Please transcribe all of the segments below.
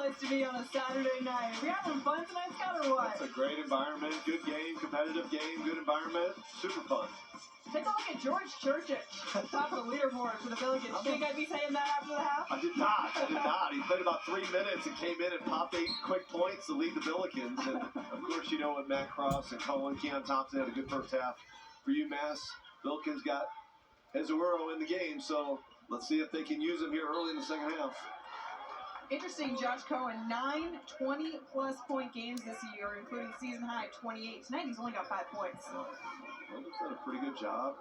place to be on a Saturday night. Are we having fun tonight, Scott, or what? It's a great environment, good game, competitive game, good environment, super fun. Take a look at George Churchick, top of the leaderboard for the Billikens. You think I'd be saying that after the half? I did not. He played about 3 minutes and came in and popped 8 quick points to lead the Billikens. And, of course, you know what, Matt Cross and Cohen, Keon Thompson had a good first half for UMass. Billikens got Ezeuero in the game, so let's see if they can use him here early in the second half. Interesting, Josh Cohen, 9 20-plus point games this year, including season high 28. Tonight he's only got 5 points. Well, he's done a pretty good job,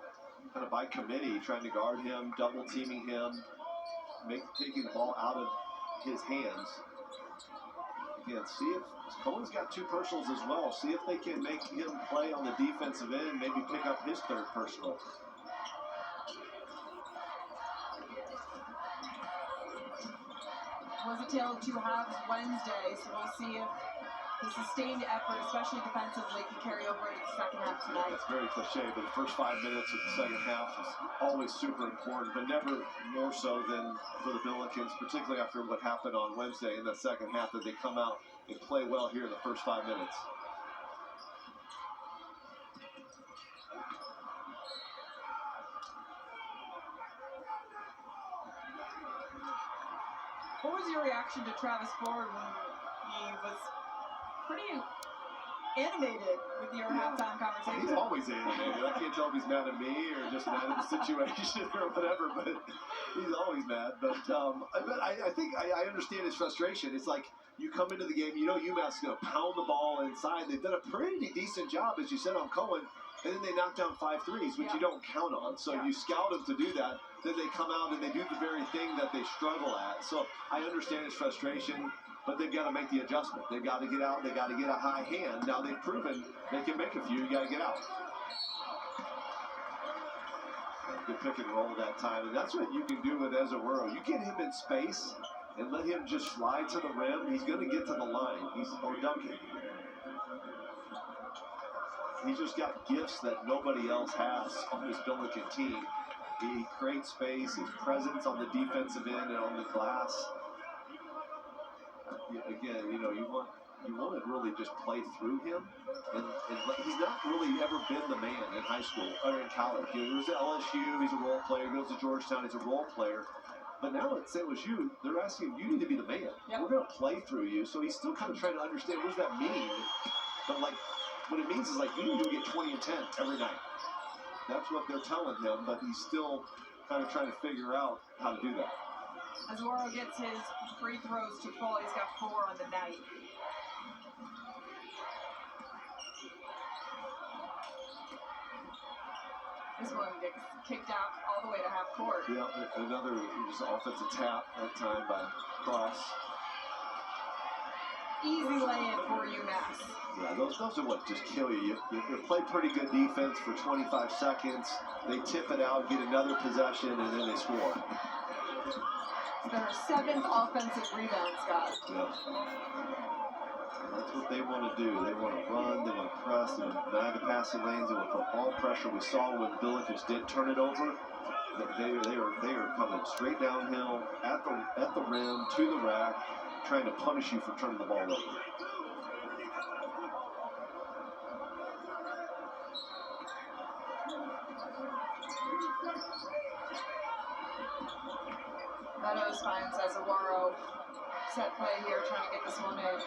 kind of by committee, trying to guard him, double teaming him, taking the ball out of his hands. Again, see if Cohen's got 2 personals as well. See if they can make him play on the defensive end, maybe pick up his 3rd personal. Was a tale of 2 halves Wednesday, so we'll see if the sustained effort, especially defensively, can carry over into the second half tonight. That's very cliche, but the first 5 minutes of the second half is always super important, but never more so than for the Billikens, particularly after what happened on Wednesday in that second half, that they come out and play well here in the first 5 minutes. What was your reaction to Travis Ford when he was pretty animated with your halftime conversation? He's always animated. I can't tell if he's mad at me or just mad at the situation or whatever, but he's always mad. But I think I understand his frustration. It's like you come into the game, you know UMass is going to pound the ball inside. They've done a pretty decent job, as you said, on Cohen, and then they knock down 5 threes, which you don't count on. So you scout them to do that. Then they come out and they do the very thing that they struggle at. So I understand his frustration, but they've got to make the adjustment. They've got to get out. They've got to get a high hand. Now they've proven they can make a few. You got to get out. Good pick and roll that time, and that's what you can do with Ezeuero. You get him in space and let him just slide to the rim. He's going to get to the line. Or dunking. He's just got gifts that nobody else has on this Billiken team. He creates space, his presence on the defensive end and on the glass. Again, you know, you want to really just play through him. And he's not really ever been the man in high school or in college. He goes to LSU, he's a role player. He goes to Georgetown, he's a role player. But now at St. Louis U, they're asking him, you need to be the man. Yep. We're going to play through you. So he's still kind of trying to understand, what does that mean? But like, what it means is like, you need to get 20 and 10 every night. That's what they're telling him, but he's still kind of trying to figure out how to do that. Ezeuero gets his free throws to fall. He's got 4 on the night. This one gets kicked out all the way to half court. Yeah, another just offensive tap that time by Cross. Easy lay-in for UMass. Yeah, those are what just kill you. You play pretty good defense for 25 seconds. They tip it out, get another possession, and then they score. Their 7th offensive rebound, Scott. Yeah. That's what they want to do. They want to run, they want to press, they want to deny the passing lanes, they want to put ball pressure. We saw when Billikens did turn it over. They are coming straight downhill at the rim to the rack, trying to punish you for turning the ball over. Meadows finds Ezeuero. Set play here, trying to get this one in.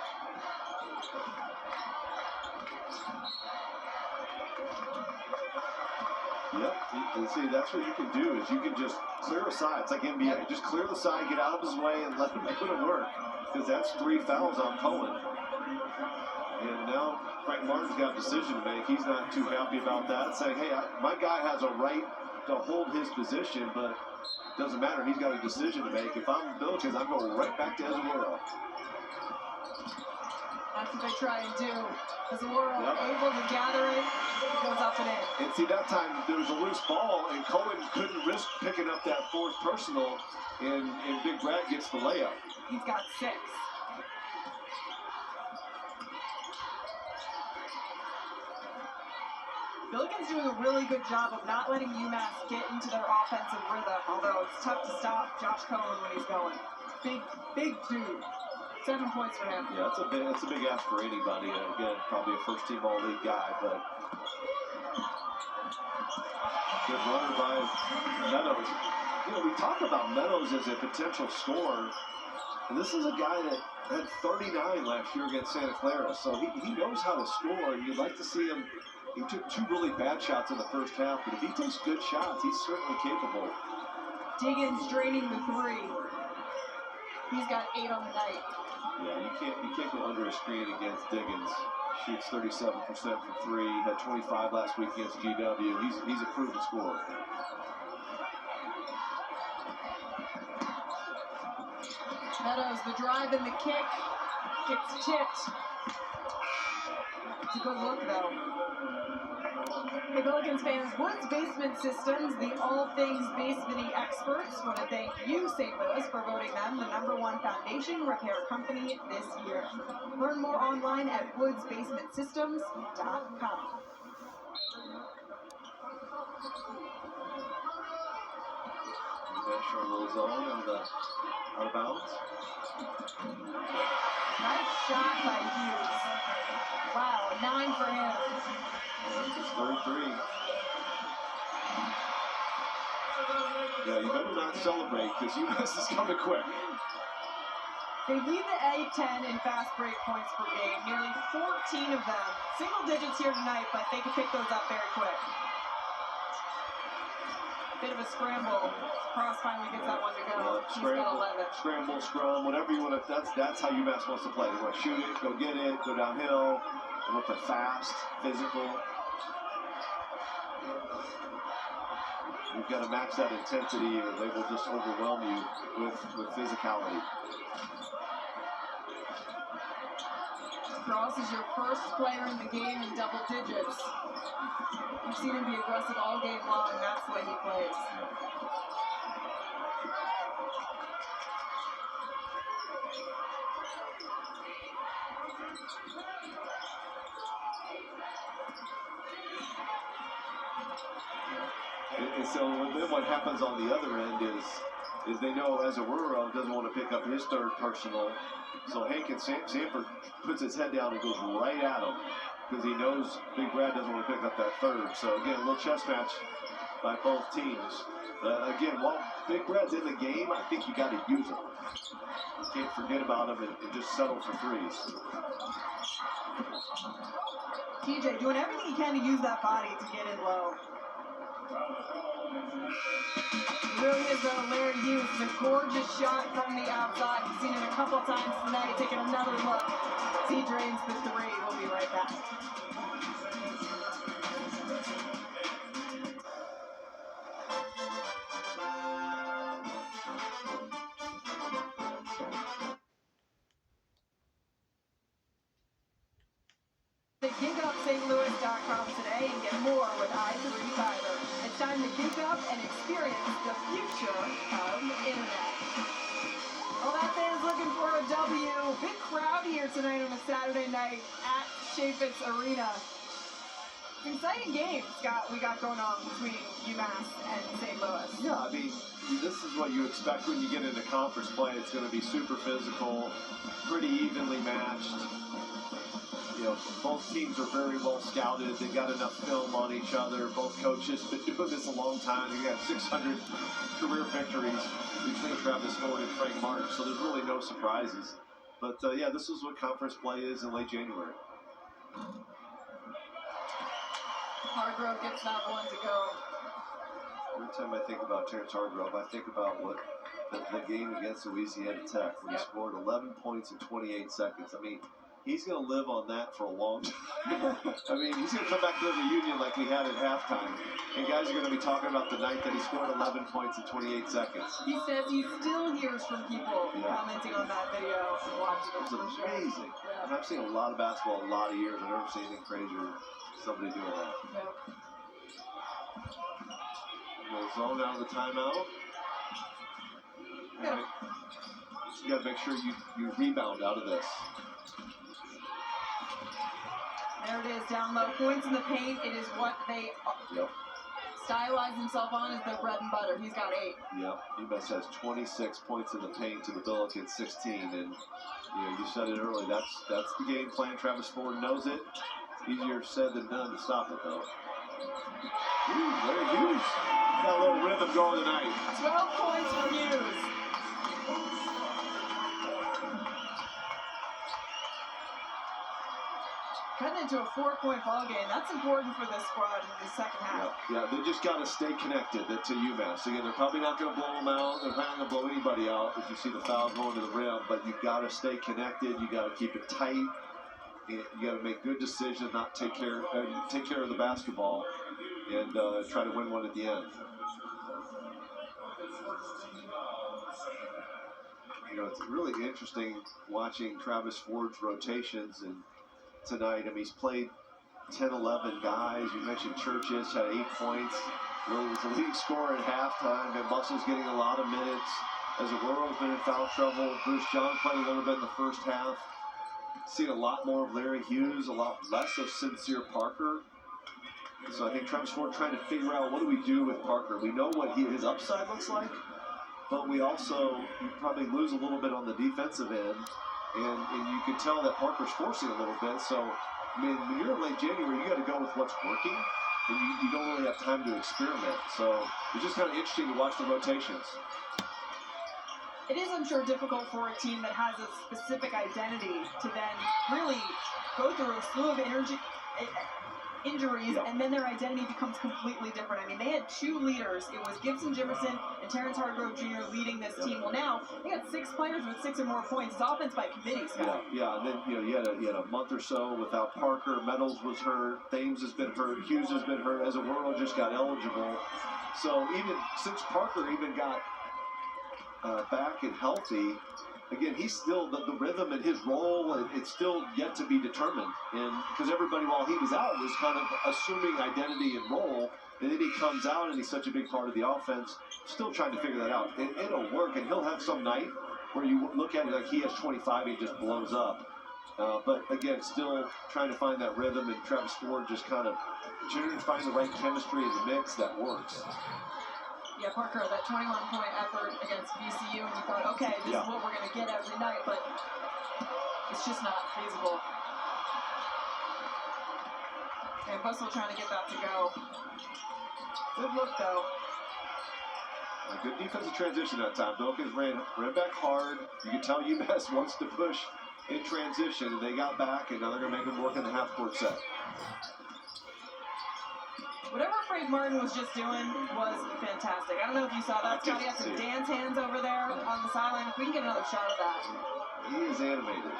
Yep, you see, that's what you can do, is you can just clear a side. It's like NBA. Just clear the side, get out of his way, and let him put it work. Because that's 3 fouls on Cohen. And now Frank Martin's got a decision to make. He's not too happy about that, saying, hey, my guy has a right to hold his position, but it doesn't matter. He's got a decision to make. If I'm Billikens, I'm going right back to Ezeuero. That's what they try and do. Ezeuero able to gather it, goes up and in. And see, that time there was a loose ball, and Cohen couldn't risk picking up that 4th personal, and Big Brad gets the layup. He's got 6. Billikens doing a really good job of not letting UMass get into their offensive rhythm, although it's tough to stop Josh Cohen when he's going. Big dude. 7 points for him. Yeah, that's a big ask for anybody. Again, probably a first-team All-League guy, but good runner by Meadows. You know, we talk about Meadows as a potential scorer, and this is a guy that had 39 last year against Santa Clara, so he knows how to score, and you'd like to see him. He took 2 really bad shots in the first half, but if he takes good shots, he's certainly capable. Diggins draining the 3. He's got 8 on the night. Yeah, you can't go under a screen against Diggins. Shoots 37% from 3. Had 25 last week against GW. He's a proven scorer. Meadows, the drive and the kick. Gets tipped. It's a good look, though. Hey, Pelicans fans, Woods Basement Systems, the all things basementy experts, want to thank you, St. Louis, for voting them the #1 foundation repair company this year. Learn more online at woodsbasementsystems.com. Mesh our little zone and out of bounds. Nice shot by Hughes. Wow, 9 for him. It's 33. Yeah, you better not celebrate because Umass is coming quick. They lead the A-10 in fast break points per game, nearly 14 of them. Single digits here tonight, but they can pick those up very quick. Bit of a scramble. Cross finally gets that one to go. He's got 11. Scramble, scrum, whatever you want to. That's how Umass wants to play. They want to shoot it, go get it, go downhill. They want to play fast, physical. You've got to match that intensity, or they will just overwhelm you with physicality. Cross is your first player in the game in double digits. You've seen him be aggressive all game long, and that's the way he plays. And so then what happens on the other end is they know Azaruro doesn't want to pick up his third personal. So Hank and Sanford puts his head down and goes right at him because he knows Big Brad doesn't want to pick up that third. So again, a little chess match by both teams. Again, while Big Brad's in the game, I think you got to use him. You can't forget about him and just settle for threes. TJ doing everything he can to use that body to get in low. It really is though. Larry Hughes, a gorgeous shot from the outside. You've seen it a couple times tonight. Taking another look. He drains the 3. We'll be right back. GigUpStLouis.com today and get more with i3 Fiber. It's time to gig up and experience the future of internet. Well, that fan's looking for a W. Big crowd here tonight on a Saturday night at Chaffetz Arena. Exciting game, Scott, we got going on between UMass and St. Louis. Yeah, I mean, this is what you expect when you get into conference play. It's going to be super physical, pretty evenly matched. You know, both teams are very well scouted. They got enough film on each other. Both coaches been doing this a long time. They got 600 career victories between Travis Ford and Frank Martin, so there's really no surprises. But yeah, this is what conference play is in late January. Hargrove gets that one to go. Every time I think about Terrence Hargrove, I think about what the game against Louisiana Tech, where he scored 11 points in 28 seconds. I mean, he's going to live on that for a long time. I mean, he's going to come back to the reunion like we had at halftime. And guys are going to be talking about the night that he scored 11 points in 28 seconds. He says he still hears from people commenting on that video and watching it. It's amazing. Yeah. And I've seen a lot of basketball in a lot of years. I've never seen anything crazier than somebody doing that. Yep. Zone out of the timeout. Yeah. You got to make sure you rebound out of this. There it is, down low. Points in the paint. It is what they stylize himself on is their bread and butter. He's got 8. Yep, Umass has 26 points in the paint to the Billikens 16, and you know, you said it early. That's the game plan. Travis Ford knows it. Easier said than done to stop it, though. Ooh, Larry Hughes got a little rhythm going tonight. 12 points for Hughes. Cutting into a 4-point ball game. That's important for this squad in the second half. Yeah, they just got to stay connected to UMass. Again, they're probably not going to blow them out. They're not going to blow anybody out as you see the foul going to the rim. But you've got to stay connected. You got to keep it tight. You got to make good decisions, not take care of the basketball, and try to win one at the end. You know, it's really interesting watching Travis Ford's rotations and tonight. I mean, he's played 10, 11 guys. You mentioned Churches had 8 points. Really was the leading scorer at halftime. And Mussel's getting a lot of minutes. As Aguero's been in foul trouble. Bruce John played a little bit in the first half. Seen a lot more of Larry Hughes, a lot less of Sincere Parker. So I think Travis Ford trying to figure out what do we do with Parker. We know what his upside looks like, but we also probably lose a little bit on the defensive end. And you can tell that Parker's forcing a little bit. So, I mean, when you're in late January, you got to go with what's working, and you don't really have time to experiment. So it's just kind of interesting to watch the rotations. It is, I'm sure, difficult for a team that has a specific identity to then really go through a slew of injuries, and then their identity becomes completely different. I mean, they had 2 leaders. It was Gibson Jimerson and Terrence Hargrove Jr. leading this team. Well, now they got 6 players with 6 or more points. It's offense by committee, Scott. Yeah, and then you had a month or so without Parker. Meadows was hurt. Thames has been hurt. Hughes has been hurt. As Aguero just got eligible. So even since Parker even got back and healthy, again, he's still the rhythm and his role, it's still yet to be determined. And because everybody, while he was out, was kind of assuming identity and role, and then he comes out and he's such a big part of the offense, still trying to figure that out. It'll work, and he'll have some night where you look at it like he has 25, he just blows up. But again, still trying to find that rhythm, and Travis Ford just kind of trying to find the right chemistry in the mix that works. Yeah, Parker, that 21-point effort against VCU, and you thought, okay, this is what we're going to get every night, but it's just not feasible. And Bustle trying to get that to go. Good look, though. A good defensive transition that time. Billikens ran back hard. You can tell UMass wants to push in transition, and they got back, and now they're going to make them work in the half-court set. Whatever Frank Martin was just doing was fantastic. I don't know if you saw that, Scott. He had some dance hands over there on the sideline. If we can get another shot of that. He is animated.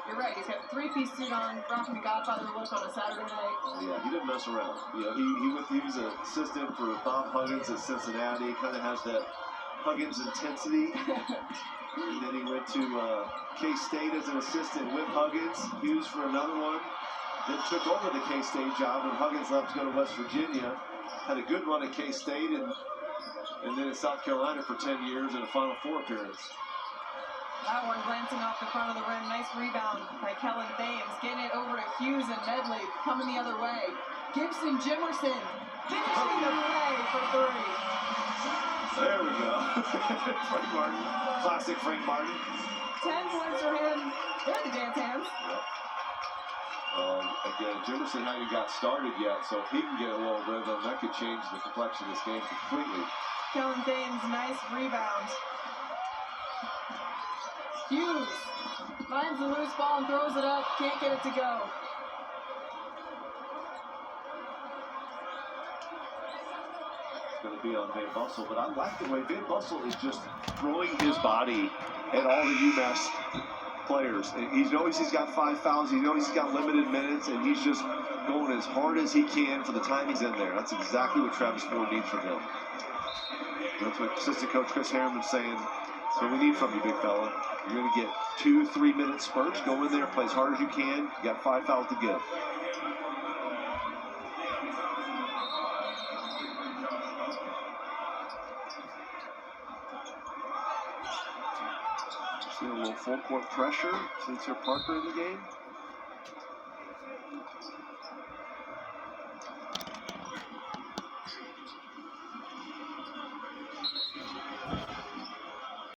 You're right. He's got the 3-piece suit on, rocking the Godfather look on a Saturday night. Yeah, he didn't mess around. You know, he was an assistant for Bob Huggins at Cincinnati. Kind of has that Huggins intensity. And then he went to K-State as an assistant with Huggins. Hughes for another one. Then took over the K-State job when Huggins left to go to West Virginia. Had a good run at K-State and then at South Carolina for 10 years and a Final Four appearance. That one glancing off the front of the rim. Nice rebound by Kellen Thames. Getting it over to Hughes and Medley. Coming the other way. Gibson Jimerson finishing the play for 3. There we go. Frank Martin. Classic Frank Martin. 10 points for him. They're the dance hands. Yep. Again, Jimerson hadn't got started yet, so if he can get a little rhythm, that could change the complexion of this game completely. Kellen Thames, nice rebound. Hughes finds the loose ball and throws it up. Can't get it to go. It's going to be on Van Bussell, but I like the way Van Bussell is just throwing his body at all the UMass players. And he knows he's got 5 fouls, he knows he's got limited minutes, and he's just going as hard as he can for the time he's in there. That's exactly what Travis Ford needs from him. That's what assistant coach Chris Harriman's saying. That's what we need from you, big fella. You're going to get 2-3 minute spurts. Go in there, play as hard as you can. You got 5 fouls to give. See a little full court pressure. Sincere Parker in the game.